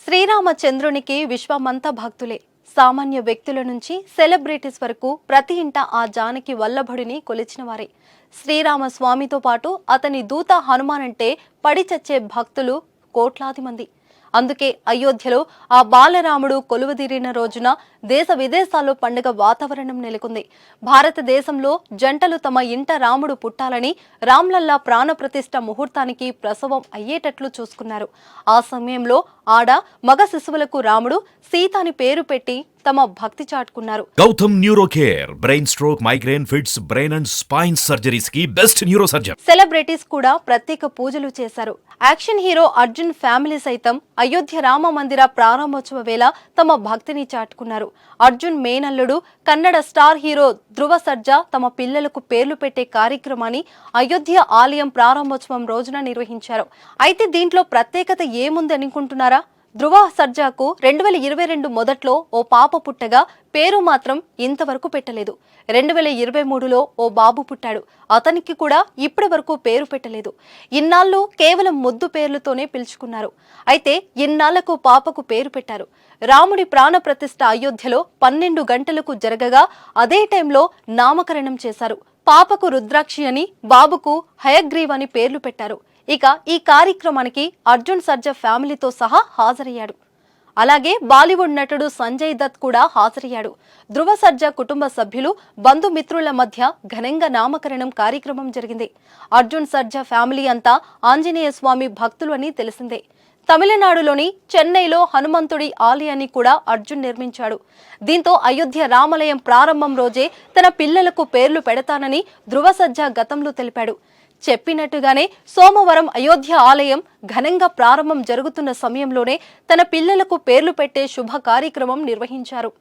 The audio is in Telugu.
శ్రీరామచంద్రునికి విశ్వమంతా భక్తులే. సామాన్య వ్యక్తుల నుంచి సెలబ్రిటీస్ వరకు ప్రతి ఇంట ఆ జానకి వల్లభుడిని కొలిచిన వారే. శ్రీరామ స్వామితో పాటు అతని దూత హనుమాన్ అంటే పడి చచ్చే భక్తులు కోట్లాది మంది. అందుకే అయోధ్యలో ఆ బాలరాముడు కొలువుదీరిన రోజున దేశ విదేశాల్లో పండుగ వాతావరణం నెలకొంది. భారతదేశంలో జంటలు తమ ఇంట రాముడు పుట్టాలని రామ్లల్లా ప్రాణప్రతిష్ఠ ముహూర్తానికి ప్రసవం అయ్యేటట్లు చూసుకున్నారు. ఆ సమయంలో ఆడ మగ శిశువులకు రాముడు సీత అని పేరు పెట్టి తమ భక్తి చాటుకున్నారు. Gautam neuro care brain stroke, migraine, fits, brain and spine surgeries కి బెస్ట్ న్యూరో సర్జన్. సెలబ్రిటీస్ కూడా ప్రత్యేక పూజలు చేశారు. యాక్షన్ హీరో అర్జున్ ఫ్యామిలీ సైతం అయోధ్య రామ మందిర ప్రారంభోత్సవ వేళ తమ భక్తిని చాటుకున్నారు. అర్జున్ మేనల్లుడు కన్నడ స్టార్ హీరో ధృవ సర్జా తమ పిల్లలకు పేర్లు పెట్టే కార్యక్రమాన్ని అయోధ్య ఆలయం ప్రారంభోత్సవం రోజున నిర్వహించారు. అయితే దీంట్లో ప్రత్యేకత ఏముంది అనుకుంటున్నారా? ధృవ సర్జాకు 2022 మొదట్లో ఓ పాప పుట్టగా పేరు మాత్రం ఇంతవరకు పెట్టలేదు. 2023లో ఓ బాబు పుట్టాడు. అతనికి కూడా ఇప్పటి వరకు పేరు పెట్టలేదు. ఇన్నాళ్ళు కేవలం ముద్దు పేర్లతోనే పిలుచుకున్నారు. అయితే ఇన్నాళ్లకు పాపకు పేరు పెట్టారు. రాముడి ప్రాణ ప్రతిష్ఠ అయోధ్యలో 12 గంటలకు జరగగా అదే టైంలో నామకరణం చేశారు. పాపకు రుద్రాక్షి అని, బాబుకు హయగ్రీవ్ అని పేర్లు పెట్టారు. ఇక ఈ కార్యక్రమానికి అర్జున్ సర్జా ఫ్యామిలీతో సహా హాజరయ్యాడు. అలాగే బాలీవుడ్ నటుడు సంజయ్ దత్ కూడా హాజరయ్యాడు. ధృవ సర్జా కుటుంబ సభ్యులు, బంధుమిత్రుల మధ్య ఘనంగా నామకరణం కార్యక్రమం జరిగింది. అర్జున్ సర్జా ఫ్యామిలీ అంతా ఆంజనేయ స్వామి భక్తులు అని తెలిసిందే. తమిళనాడులోని చెన్నైలో హనుమంతుడి ఆలయాన్ని కూడా అర్జున్ నిర్మించాడు. దీంతో అయోధ్య రామాలయం ప్రారంభం రోజే తన పిల్లలకు పేర్లు పెడతానని ధృవ సర్జా గతంలో తెలిపాడు. చెప్పినట్టుగానే సోమవారం అయోధ్య ఆలయం ఘనంగా ప్రారంభం జరుగుతున్న సమయంలోనే తన పిల్లలకు పేర్లు పెట్టే శుభ కార్యక్రమం నిర్వహించారు.